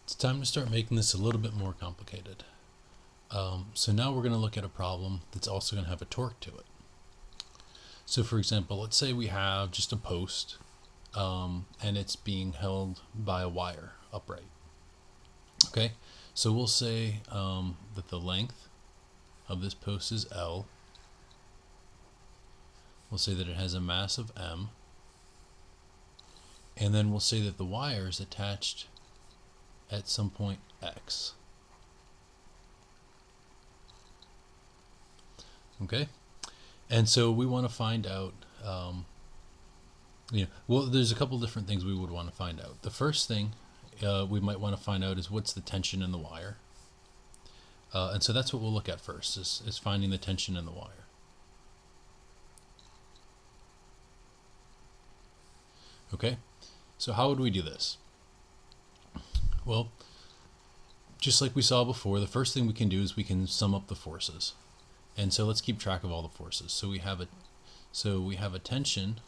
It's time to start making this a little bit more complicated. So now we're going to look at a problem that's also going to have a torque to it. So for example, let's say we have just a post and it's being held by a wire upright. Okay, so we'll say that the length of this post is L. We'll say that it has a mass of M. And then we'll say that the wire is attached at some point X. Okay, and so we want to find out, well, there's a couple different things we would want to find out. The first thing we might want to find out is what's the tension in the wire. And so that's what we'll look at first, is finding the tension in the wire. Okay, so how would we do this? Well, just like we saw before, the first thing we can do is we can sum up the forces. And so let's keep track of all the forces. So we have a tension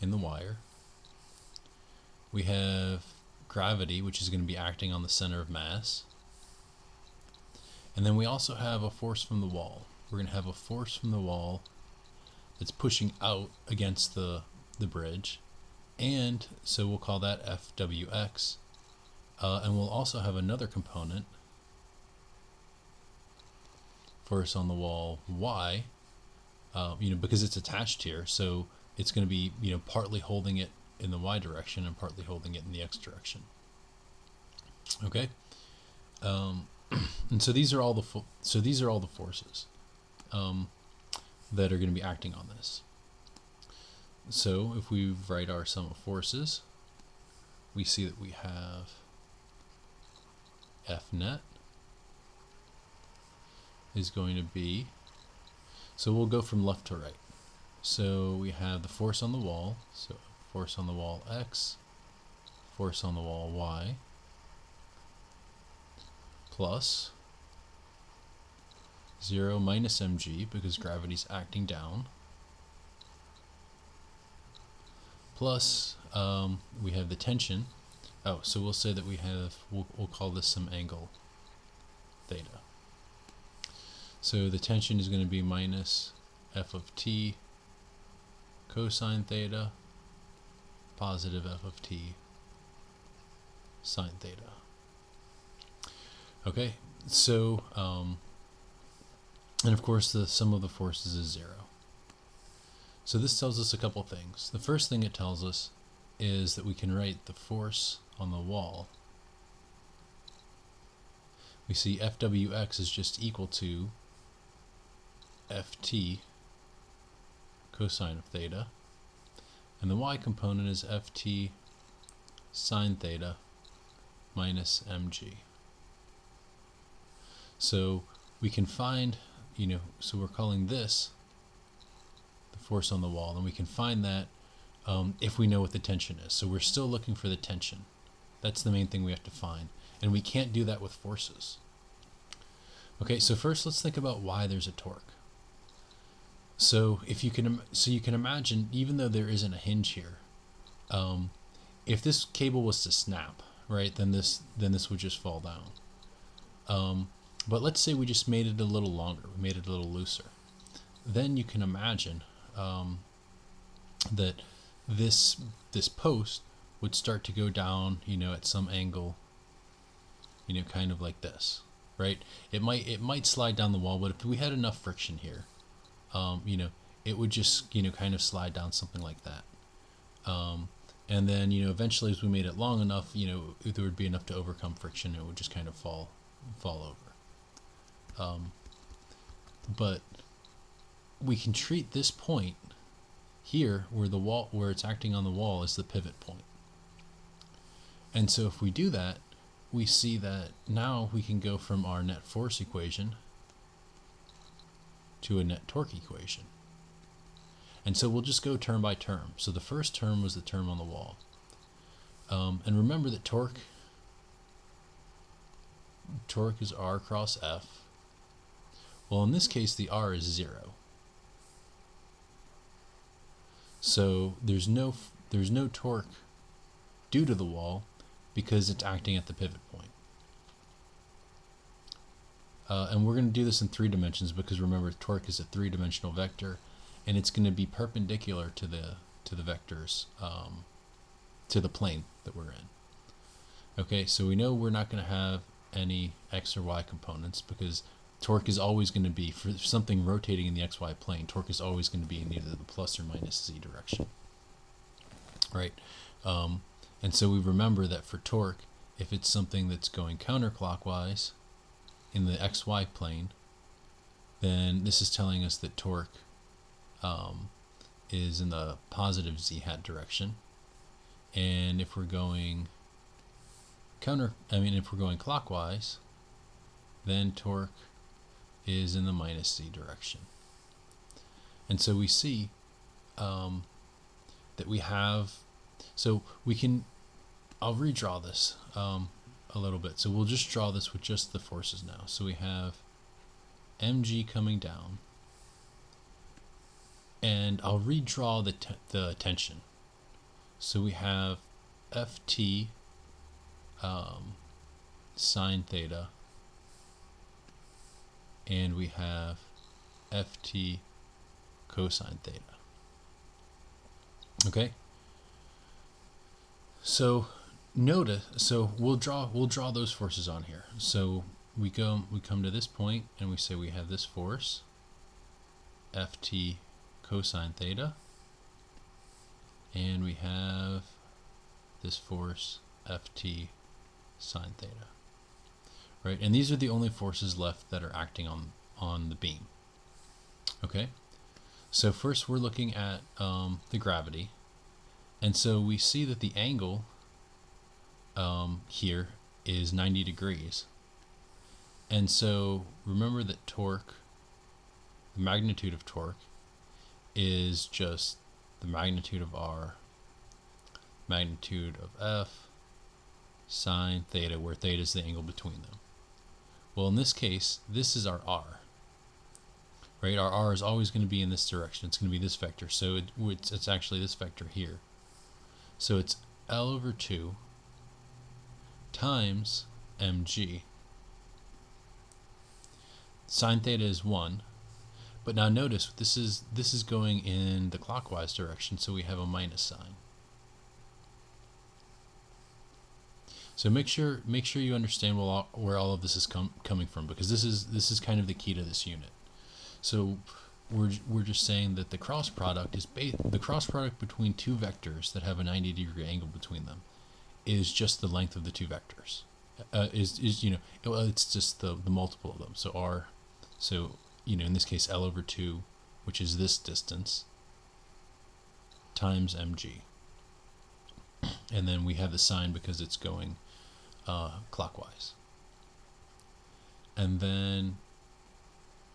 in the wire. We have gravity, which is going to be acting on the center of mass. And then we also have a force from the wall. We're going to have a force from the wall that's pushing out against the bridge. And so we'll call that FWX. And we'll also have another component, force on the wall Y, because it's attached here, so it's going to be, partly holding it in the Y direction and partly holding it in the X direction. Okay, and so these are all the forces that are going to be acting on this. So if we write our sum of forces, we see that we have F net is going to be, so we'll go from left to right. So we have the force on the wall, so force on the wall X, force on the wall Y, plus 0 minus mg, because gravity's acting down, plus we have the tension. Oh, so we'll say that we have, we'll call this some angle theta. So the tension is going to be minus f of t cosine theta, positive f of t sine theta. Okay, so and of course the sum of the forces is 0. So this tells us a couple things. The first thing it tells us is that we can write the force on the wall. We see FWX is just equal to Ft cosine of theta, and the Y component is Ft sine theta minus mg. So we can find, so we're calling this the force on the wall, and we can find that if we know what the tension is. So we're still looking for the tension. That's the main thing we have to find, and we can't do that with forces. Okay, so first let's think about why there's a torque. So if you can, imagine, even though there isn't a hinge here, if this cable was to snap, right, then this would just fall down. But let's say we just made it a little longer, we made it a little looser. Then you can imagine that this post would start to go down, at some angle, kind of like this, right? It might slide down the wall, but if we had enough friction here, it would just, kind of slide down something like that. And then, eventually as we made it long enough, there would be enough to overcome friction, it would just kind of fall over. But we can treat this point here where it's acting on the wall as the pivot point. And so if we do that, we see that now we can go from our net force equation to a net torque equation. And so we'll just go term by term. So the first term was the term on the wall. And remember that torque is R cross F. Well, in this case, the R is 0. So there's no torque due to the wall because it's acting at the pivot point. And we're going to do this in 3 dimensions because remember torque is a 3-dimensional vector, and it's going to be perpendicular to the vectors, to the plane that we're in. Okay, so we know we're not going to have any x or y components because torque is always going to be, for something rotating in the xy plane, torque is always going to be in either the plus or minus z direction. Right? And so we remember that for torque, if it's something that's going counterclockwise in the xy plane, then this is telling us that torque is in the positive z hat direction. And if we're going if we're going clockwise, then torque is in the minus z direction. And so we see that we have, so we can, I'll redraw this a little bit. So we'll just draw this with just the forces now. So we have mg coming down, and I'll redraw the tension. So we have ft sine theta, and we have ft cosine theta. Okay, so notice, so we'll draw those forces on here. So we come to this point and we say we have this force ft cosine theta, and we have this force ft sine theta, right? And these are the only forces left that are acting on the beam. Okay, so first we're looking at the gravity, and so we see that the angle here is 90 degrees. And so remember that torque, the magnitude of torque, is just the magnitude of r, magnitude of f, sine theta, where theta is the angle between them. Well, in this case, this is our r, right? Our r is always going to be in this direction. It's going to be this vector. So it's actually this vector here. So it's L over 2 times mg. Sine theta is 1. But now notice this is going in the clockwise direction, so we have a minus sign. So make sure you understand where all of this is coming from, because this is kind of the key to this unit. So we're just saying that the cross product is the cross product between two vectors that have a 90-degree angle between them is just the length of the two vectors. It's just the multiple of them. So r, so in this case L over 2, which is this distance, times mg. And then we have the sign because it's going clockwise. And then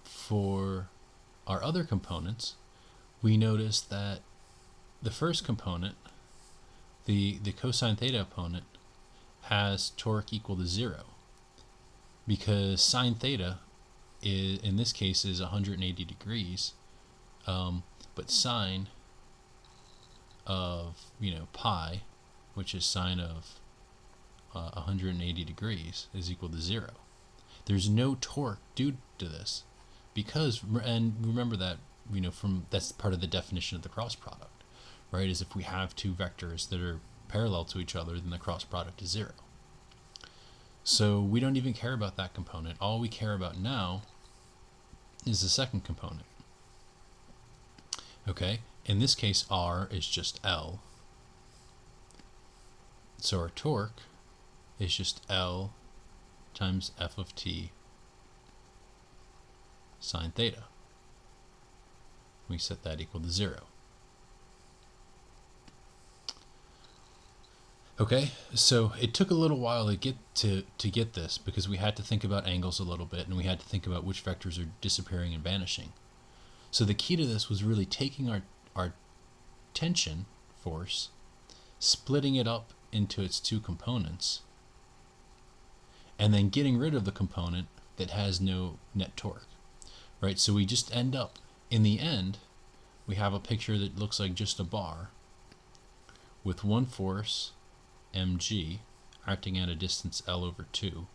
for our other components, we notice that the first component, the cosine theta opponent, has torque equal to 0, because sine theta is, in this case, is 180 degrees, but sine of pi, which is sine of 180 degrees, is equal to 0. There's no torque due to this, because, and remember that that's part of the definition of the cross product, right? Is if we have two vectors that are parallel to each other, then the cross product is 0. So we don't even care about that component. All we care about now is the second component. Okay, in this case R is just L, so our torque is just L times f of t sine theta. We set that equal to 0. Okay, so it took a little while to get this, because we had to think about angles a little bit, and we had to think about which vectors are disappearing and vanishing. So the key to this was really taking our tension force, splitting it up into its two components, and then getting rid of the component that has no net torque, right? So we just end up, in the end, we have a picture that looks like just a bar with one force, mg, acting at a distance L over 2.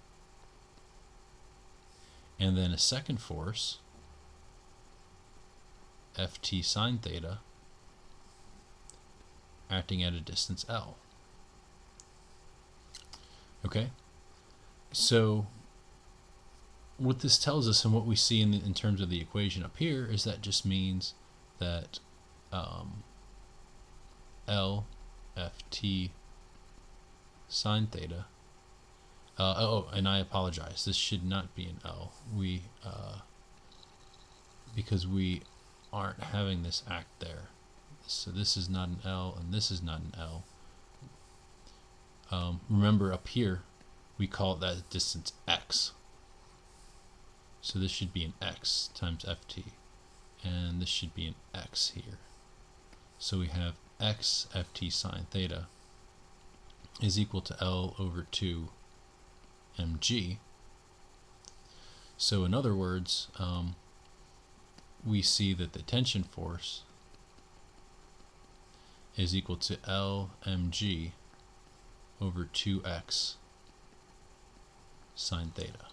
And then a second force, Ft sine theta, acting at a distance L. Okay, so what this tells us and what we see in terms of the equation up here is that just means that L Ft sine theta, and I apologize, this should not be an L. Because we aren't having this act there. So this is not an L and this is not an L. Remember up here, we call that distance x. So this should be an x times Ft. And this should be an x here. So we have x Ft sine theta is equal to L over 2 mg. So in other words, we see that the tension force is equal to L mg over 2x sine theta.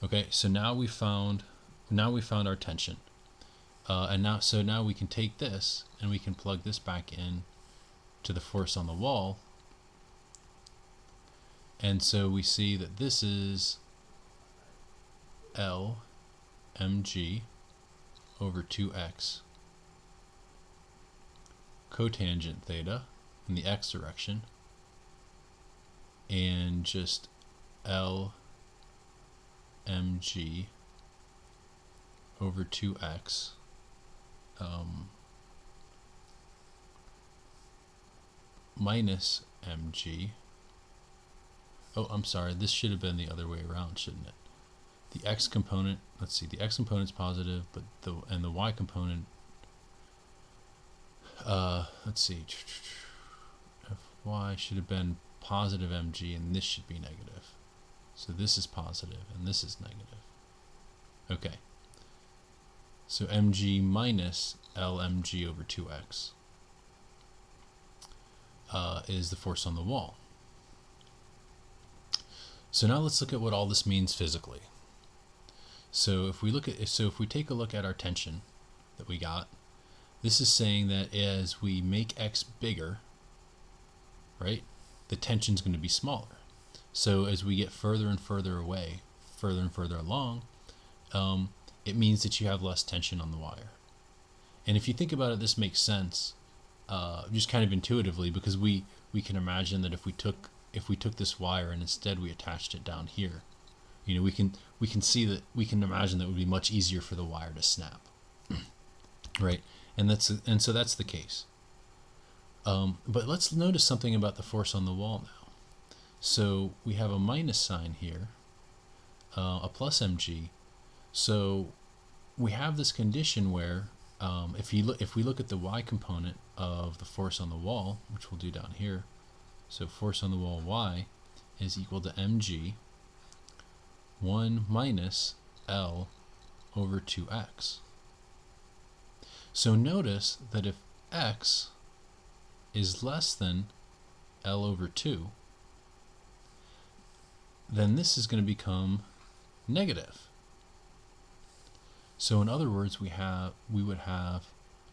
Okay, so now we found our tension, and now we can take this and we can plug this back in to the force on the wall, and so we see that this is L mg over 2x cotangent theta in the x direction, and just L mg over 2x minus mg. Oh, I'm sorry, this should have been the other way around, shouldn't it? The x component, let's see, the x component's positive, but the y component, let's see, fy should have been positive mg, and this should be negative. So this is positive and this is negative. Okay. So mg minus Lmg over 2x is the force on the wall. So now let's look at what all this means physically. So if we take a look at our tension that we got, this is saying that as we make x bigger, right, the tension is going to be smaller. So as we get further and further away, further and further along, it means that you have less tension on the wire. And if you think about it, this makes sense, just kind of intuitively, because we can imagine that if we took this wire and instead we attached it down here, you know, we can imagine that it would be much easier for the wire to snap, right? And so that's the case. But let's notice something about the force on the wall now. So we have a minus sign here, a plus mg. So we have this condition where if we look at the y component of the force on the wall, which we'll do down here, so force on the wall y is equal to mg 1 minus L over 2x. So notice that if x is less than L over 2, then this is going to become negative. So in other words, we would have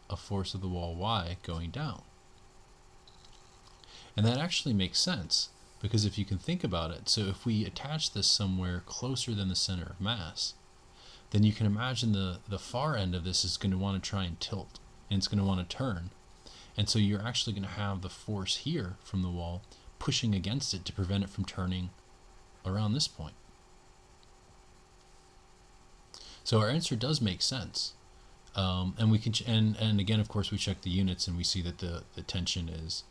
a force of the wall y going down. And that actually makes sense, because if you can think about it, so if we attach this somewhere closer than the center of mass, then you can imagine the far end of this is going to want to try and tilt, and it's going to want to turn. And so you're actually going to have the force here from the wall pushing against it to prevent it from turning around this point. So our answer does make sense, and we can and again, of course, we check the units and we see that the tension is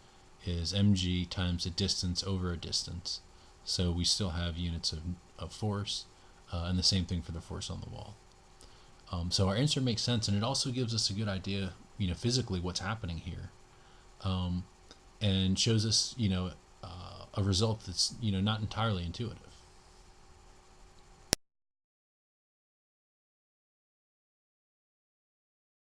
mg times a distance over a distance. So we still have units of force, and the same thing for the force on the wall. So our answer makes sense, and it also gives us a good idea, you know, physically what's happening here, and shows us, you know, a result that's, you know, not entirely intuitive.